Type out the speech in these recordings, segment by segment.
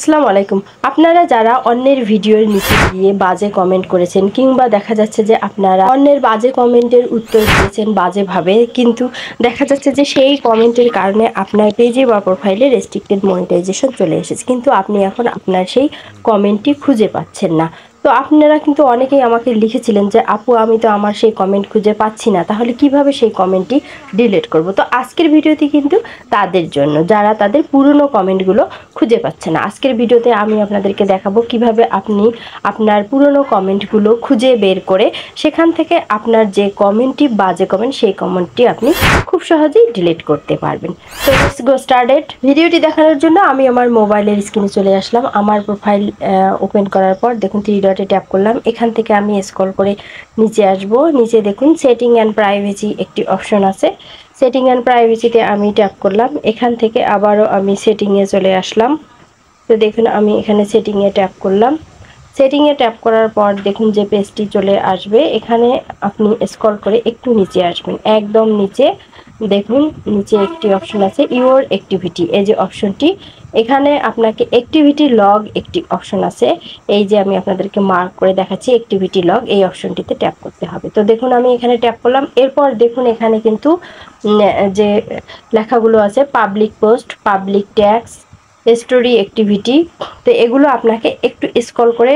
আসসালামু আলাইকুম। আপনারা যারা অন্যের ভিডিওর নিচে গিয়ে বাজে কমেন্ট করেছেন কিংবা দেখা যাচ্ছে যে আপনারা অন্যের বাজে কমেন্টের উত্তর দিয়েছেন বাজেভাবে, কিন্তু দেখা যাচ্ছে যে সেই কমেন্টের কারণে আপনার পেজে বা প্রোফাইলে রেস্ট্রিক্টেড মনিটাইজেশন চলে এসেছে, কিন্তু আপনি এখন আপনার সেই কমেন্টটি খুঁজে পাচ্ছেন না। তো আপনারা কিন্তু অনেকেই আমাকে লিখেছিলেন যে আপু আমি তো আমার সেই কমেন্ট খুঁজে পাচ্ছি না, তাহলে কিভাবে সেই কমেন্টটি ডিলিট করব। তো আজকের ভিডিওটি কিন্তু তাদের জন্য যারা তাদের পুরনো কমেন্টগুলো খুঁজে পাচ্ছে না। আজকের ভিডিওতে আমি আপনাদেরকে দেখাবো কিভাবে আপনি আপনার পুরনো কমেন্টগুলো খুঁজে বের করে সেখান থেকে আপনার যে কমেন্টটি বাজে কমেন্ট সেই কমেন্টটি আপনি খুব সহজেই ডিলিট করতে পারবেন। তো লেটস গো স্টার্টেড। ভিডিওটি দেখানোর জন্য আমি আমার মোবাইলের স্ক্রিনে চলে আসলাম। আমার প্রোফাইল ওপেন করার পর দেখুন 3 ডটে ট্যাপ করলাম। এখান থেকে আমি স্ক্রল করে নিচে আসব। নিচে দেখুন সেটিং অ্যান্ড প্রাইভেসি একটি অপশন আছে। সেটিং অ্যান্ড প্রাইভেসিতে আমি ট্যাপ করলাম। এখান থেকে আবারও আমি সেটিংয়ে চলে আসলাম। তো দেখুন আমি এখানে সেটিংয়ে ট্যাপ করলাম। সেটিংয়ে ট্যাপ করার পর দেখুন যে পেজটি চলে আসবে। এখানে আপনি স্ক্রল করে একটু নিচে আসবেন, একদম নিচে দেখুন নিচে একটি অপশন আছে ইওর অ্যাক্টিভিটি, এই যে অপশনটি, এখানে আপনাকে অ্যাক্টিভিটি লগ একটি অপশন আছে, এই যে আমি আপনাদেরকে মার্ক করে দেখাচ্ছি অ্যাক্টিভিটি লগ, এই অপশনটিতে ট্যাপ করতে হবে। তো দেখুন আমি এখানে ট্যাপ করলাম। এরপর দেখুন এখানে কিন্তু যে লেখাগুলো আছে public post, public tags, story activity, তো এগুলো আপনাকে একটু স্ক্রল করে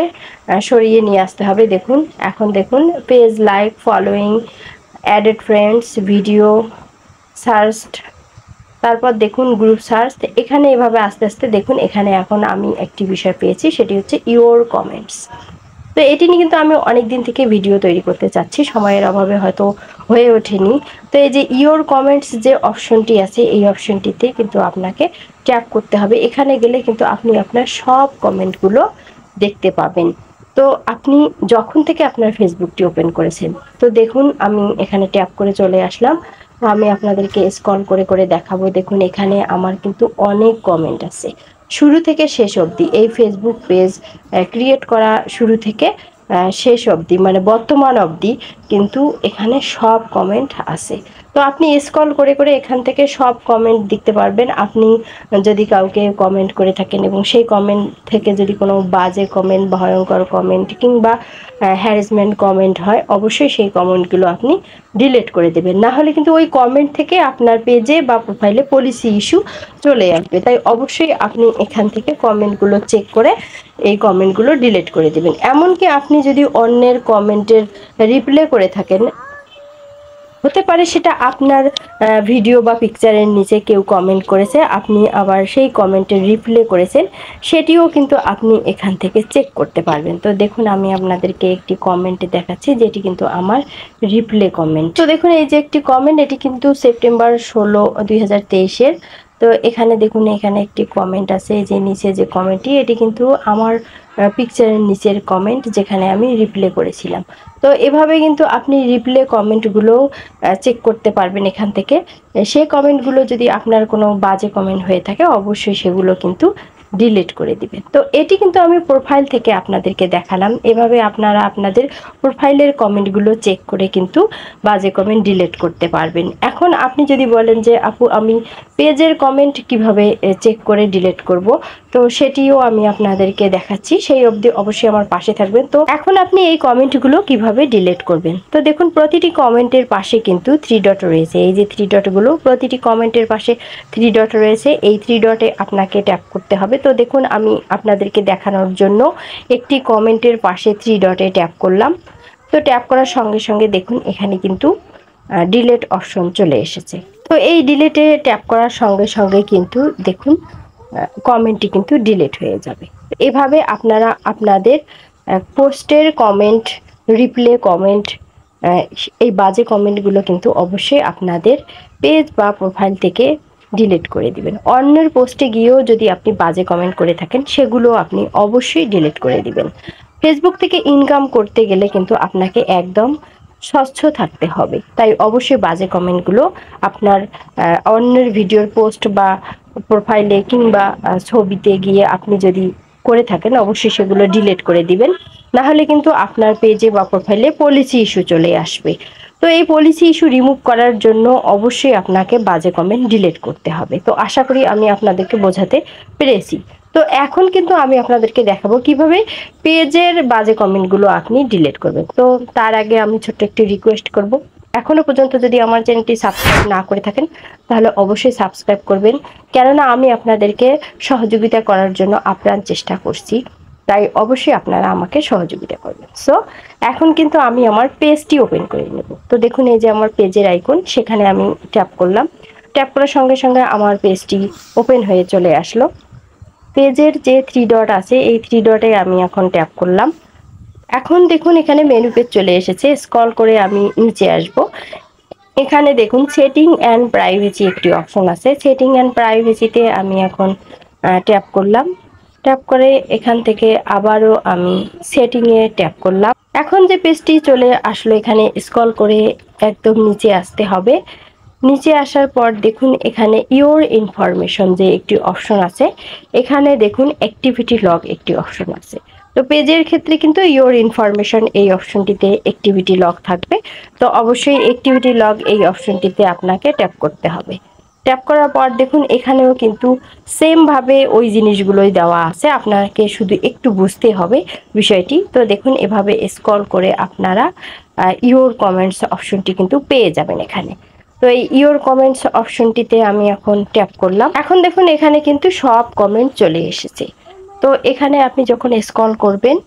সরিয়ে নিয়ে আসতে হবে। দেখুন এখন দেখুন page like, following, added friends, video searched, তারপর দেখুন গ্রুপ সার্চ। এখানে এভাবে আস্তে আস্তে দেখুন এখানে এখন আমি একটি বিষয় পেয়েছি, সেটি হচ্ছে ইওর কমেন্টস। তো এটি নিয়ে কিন্তু আমি অনেক দিন থেকে ভিডিও তৈরি করতে চাচ্ছি, সময়ের অভাবে হয়তো হয়ে ওঠেনি। তো এই যে ইওর কমেন্টস যে অপশনটি আছে এই অপশনটিতে কিন্তু আপনাকে ট্যাপ করতে হবে। এখানে গেলে কিন্তু আপনি আপনার সব কমেন্টগুলো দেখতে পাবেন। তো আপনি যখন থেকে আপনার ফেসবুকটি ওপেন করেছেন, তো দেখুন আমি এখানে ট্যাপ করে চলে আসলাম। তো আমি আপনাদেরকে স্ক্রল করে করে দেখাবো। দেখুন এখানে আমার কিন্তু অনেক কমেন্ট আছে শুরু থেকে শেষ অবধি। এই ফেসবুক পেজ ক্রিয়েট করা শুরু থেকে শেষ অবধি, মানে বর্তমান অবধি কিন্তু এখানে সব কমেন্ট আছে। তো আপনি স্ক্রল করে করে এখান থেকে সব কমেন্ট দেখতে পারবেন। আপনি যদি কাউকে কমেন্ট করে থাকেন এবং সেই কমেন্ট থেকে যদি কোনো বাজে কমেন্ট, ভয়ঙ্কর কমেন্ট কিংবা হ্যারাসমেন্ট কমেন্ট হয়, অবশ্যই সেই কমেন্টগুলো আপনি ডিলিট করে দেবেন, না হলে কিন্তু ওই কমেন্ট থেকে আপনার পেজে বা প্রোফাইলে পলিসি ইস্যু চলে আসবে। তাই অবশ্যই আপনি এখান থেকে কমেন্টগুলো চেক করে এই কমেন্টগুলো ডিলিট করে দেবেন। এমনকি আপনি যদি অন্যের কমেন্টের রিপ্লাই করে থাকেন, হতে পারে সেটা আপনার ভিডিও বা পিকচারের নিচে কেউ কমেন্ট করেছে, আপনি আবার সেই কমেন্টের রিপ্লাই করেছেন, সেটিও কিন্তু আপনি এখান থেকে চেক করতে পারবেন। তো দেখুন আমি আপনাদেরকে একটি কমেন্ট দেখাচ্ছি যেটি কিন্তু আমার রিপ্লাই কমেন্ট। তো দেখুন এই যে একটি কমেন্ট, এটি কিন্তু সেপ্টেম্বর 16, 2023-এর। তো এখানে দেখুন এখানে একটি কমেন্ট আছে, এই যে নিচে যে কমেন্টটি, এটি কিন্তু আমার পিকচারের নিচের কমেন্ট যেখানে আমি রিপ্লাই করেছিলাম। তো এভাবে কিন্তু আপনি রিপ্লাই কমেন্টগুলো চেক করতে পারবেন এখান থেকে। সেই কমেন্টগুলো যদি আপনার কোনো বাজে কমেন্ট হয়ে থাকে অবশ্যই সেগুলো কিন্তু ডিলিট করে দিবেন। তো এটি কিন্তু আমি প্রোফাইল থেকে আপনাদেরকে দেখালাম। এভাবে আপনারা আপনাদের প্রোফাইলের কমেন্টগুলো চেক করে কিন্তু বাজে কমেন্ট ডিলিট করতে পারবেন। এখন আপনি যদি বলেন যে আপু আমি পেজের কমেন্ট কিভাবে চেক করে ডিলিট করব, তো সেটিও আমি আপনাদেরকে দেখাচ্ছি, সেই অবধি অবশ্যই আমার পাশে থাকবেন। তো এখন আপনি এই কমেন্টগুলো কিভাবে ডিলিট করবেন, তো দেখুন প্রতিটি কমেন্টের পাশে কিন্তু 3 ডট রয়েছে, এই যে 3 ডটগুলো, প্রতিটি কমেন্টের পাশে 3 ডট রয়েছে, এই 3 ডটে আপনাকে ট্যাপ করতে হবে। তো দেখুন আমি আপনাদেরকে দেখানোর জন্য একটি কমেন্টের পাশে 3 ডটে ট্যাপ করলাম। তো ট্যাপ করার সঙ্গে সঙ্গে দেখুন এখানে কিন্তু ডিলিট অপশন চলে এসেছে। তো এই ডিলিটে ট্যাপ করার সঙ্গে সঙ্গে কিন্তু দেখুন কমেন্টটি কিন্তু ডিলিট হয়ে যাবে। এভাবে আপনারা আপনাদের পোস্টের কমেন্ট, রিপ্লাই কমেন্ট, এই বাজে কমেন্টগুলো কিন্তু অবশ্যই আপনাদের পেজ বা প্রোফাইল থেকে ডিলিট করে দিবেন। অন্যের পোস্টে গিয়েও যদি আপনি বাজে কমেন্ট করে থাকেন সেগুলো আপনি অবশ্যই ডিলিট করে দিবেন। ফেসবুক থেকে ইনকাম করতে গেলে কিন্তু আপনাকে একদম স্বচ্ছ থাকতে হবে, তাই অবশ্যই বাজে কমেন্টগুলো আপনার অন্যের ভিডিওর পোস্ট বা প্রোফাইলে কিংবা ছবিতে গিয়ে আপনি যদি করে থাকেন অবশ্যই সেগুলো ডিলিট করে দিবেন, না হলে কিন্তু আপনার পেজে বা প্রোফাইলে পলিসি ইস্যু চলে আসবে। তো এই পলিসি ইস্যু রিমুভ করার জন্য অবশ্যই আপনাকে বাজে কমেন্ট ডিলিট করতে হবে। তো আশা করি আমি আপনাদেরকে বোঝাতে পেরেছি। তো এখন কিন্তু আমি আপনাদেরকে দেখাবো কিভাবে পেজের বাজে কমেন্টগুলো আপনি ডিলিট করবেন। তো তার আগে আমি ছোট্ট একটি রিকোয়েস্ট করব, এখনো পর্যন্ত যদি আমার চ্যানেলটি সাবস্ক্রাইব না করে থাকেন তাহলে অবশ্যই সাবস্ক্রাইব করবেন, কেননা আমি আপনাদেরকে সহযোগিতা করার জন্য আপ্রাণ চেষ্টা করছি, তাই অবশ্যই আপনারা আমাকে সহযোগিতা করবেন। সো এখন কিন্তু আমি আমার পেজটি ওপেন করে নেব। তো দেখুন এই যে আমার পেজের আইকন, সেখানে আমি ট্যাপ করলাম। ট্যাপ করার সঙ্গে সঙ্গে আমার পেজটি ওপেন হয়ে চলে আসলো। পেজের যে 3 ডট আছে এই 3 ডটে আমি এখন ট্যাপ করলাম। এখন দেখুন এখানে মেনু পেজ চলে এসেছে। স্ক্রল করে আমি নিচে আসব। এখানে দেখুন সেটিং অ্যান্ড প্রাইভেসি একটি অপশন আছে। সেটিং অ্যান্ড প্রাইভেসিতে আমি এখন ট্যাপ করলাম। ট্যাপ করে এখান থেকে আবারও আমি সেটিংয়ে ট্যাপ করলাম। এখন যে পেজটি চলে আসলো, এখানে স্ক্রল করে একদম নিচে আসতে হবে। নিচে আসার পর দেখুন এখানে ইওর ইনফরমেশন যে একটি অপশন আছে, এখানে দেখুন অ্যাক্টিভিটি লগ একটি অপশন আছে। তো পেজের ক্ষেত্রে কিন্তু ইওর ইনফরমেশন এই অপশনটিতে অ্যাক্টিভিটি লগ থাকবে। তো অবশ্যই অ্যাক্টিভিটি লগ এই অপশনটিতে আপনাকে ট্যাপ করতে হবে। ট্যাপ করার পর দেখুন এখানেও কিন্তু সেমভাবে ওই জিনিসগুলোই দেওয়া আছে, আপনাকে শুধু একটু বুঝতে হবে বিষয়টি। তো দেখুন এভাবে স্ক্রল করে আপনারা ইওর কমেন্টস অপশনটি কিন্তু পেয়ে যাবেন এখানে। তো এই ইওর কমেন্টস অপশনটিতে আমি এখন ট্যাপ করলাম। এখন দেখুন এখানে কিন্তু সব কমেন্ট চলে এসেছে। তো এখানে আপনি যখন স্ক্রল করবেন,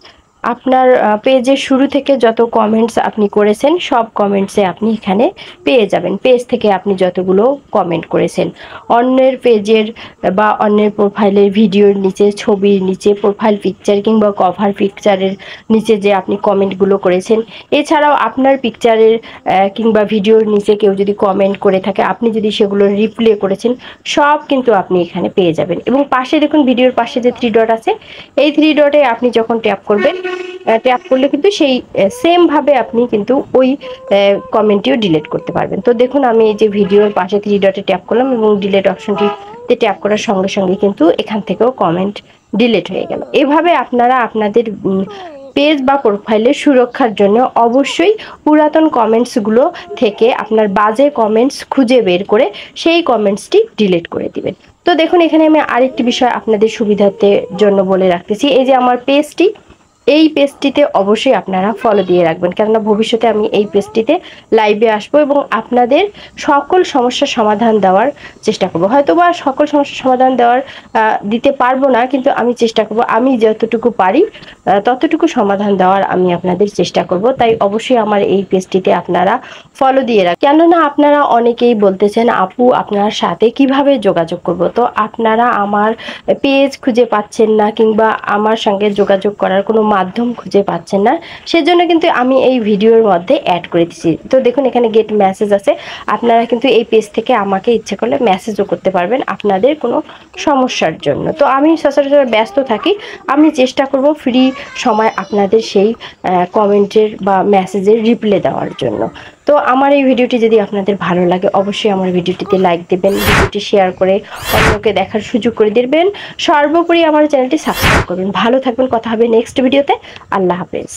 আপনার পেজের শুরু থেকে যত কমেন্টস আপনি করেছেন সব কমেন্টসে আপনি এখানে পেয়ে যাবেন। পেজ থেকে আপনি যতগুলো কমেন্ট করেছেন, অন্যের পেজের বা অন্যের প্রোফাইলের ভিডিওর নিচে, ছবির নিচে, প্রোফাইল পিকচার কিংবা কভার পিকচারের নিচে যে আপনি কমেন্টগুলো করেছেন, এছাড়াও আপনার পিকচারের কিংবা ভিডিওর নিচে কেউ যদি কমেন্ট করে থাকে, আপনি যদি সেগুলো রিপ্লে করেছেন, সব কিন্তু আপনি এখানে পেয়ে যাবেন। এবং পাশে দেখুন ভিডিওর পাশে যে 3 ডট আছে, এই 3 ডটে আপনি যখন ট্যাপ করবেন, ট্যাপ করলে কিন্তু সেই সেমভাবে আপনি কিন্তু ওই কমেন্টটিও ডিলিট করতে পারবেন। তো দেখুন আমি এই যে ভিডিওর পাশে 3 ডটে ট্যাপ করলাম এবং ডিলিট অপশনটিতে ট্যাপ করার সঙ্গে সঙ্গে কিন্তু এখান থেকেও কমেন্ট ডিলিট হয়ে গেল। এভাবে আপনারা আপনাদের পেজ বা প্রোফাইলের সুরক্ষার জন্য অবশ্যই পুরাতন কমেন্টসগুলো থেকে আপনার বাজে কমেন্টস খুঁজে বের করে সেই কমেন্টসটি ডিলিট করে দিবেন। তো দেখুন এখানে আমি আরেকটি বিষয় আপনাদের সুবিধার্থের জন্য বলে রাখতেছি, এই যে আমার পেজটি, এই পেজটিতে অবশ্যই আপনারা ফলো দিয়ে রাখবেন, কেননা ভবিষ্যতে আমি এই পেজটিতে লাইভে আসবো এবং আপনাদের সকল সমস্যার সমাধান দেওয়ার চেষ্টা করব। হয়তো বা সকল সমস্যার সমাধান দিতে পারবো না, কিন্তু আমি চেষ্টা করব, আমি যতটুকু পারি ততটুকু সমাধান দেওয়ার আমি আপনাদের চেষ্টা করব। তাই অবশ্যই আমার এই পেজটিতে আপনারা ফলো দিয়ে রাখবেন, কেননা আপনারা অনেকেই বলতেছেন আপু আপনার সাথে কিভাবে যোগাযোগ করব। তো আপনারা আমার পেজ খুঁজে পাচ্ছেন না কিংবা আমার সঙ্গে যোগাযোগ করার কোনো মাধ্যম খুঁজে পাচ্ছেন না, সেজন্য কিন্তু আমি এই ভিডিওর মধ্যে অ্যাড করে দিচ্ছি। তো দেখুন এখানে গেট মেসেজ আছে, আপনারা কিন্তু এই পেজ থেকে আমাকে ইচ্ছে করলে মেসেজও করতে পারবেন আপনাদের কোনো সমস্যার জন্য। তো আমি সচরাচর ব্যস্ত থাকি, আমি চেষ্টা করব ফ্রি সময় আপনাদের সেই কমেন্টের বা মেসেজের রিপ্লাই দেওয়ার জন্য। তো আমার এই ভিডিওটি যদি আপনাদের ভালো লাগে অবশ্যই আমার ভিডিওটিতে লাইক দেবেন, ভিডিওটি শেয়ার করে অন্যকে দেখার সুযোগ করে দেবেন, সর্বোপরি আমার চ্যানেলটি সাবস্ক্রাইব করবেন। ভালো থাকবেন, কথা হবে নেক্সট ভিডিওতে। আল্লাহ হাফেজ।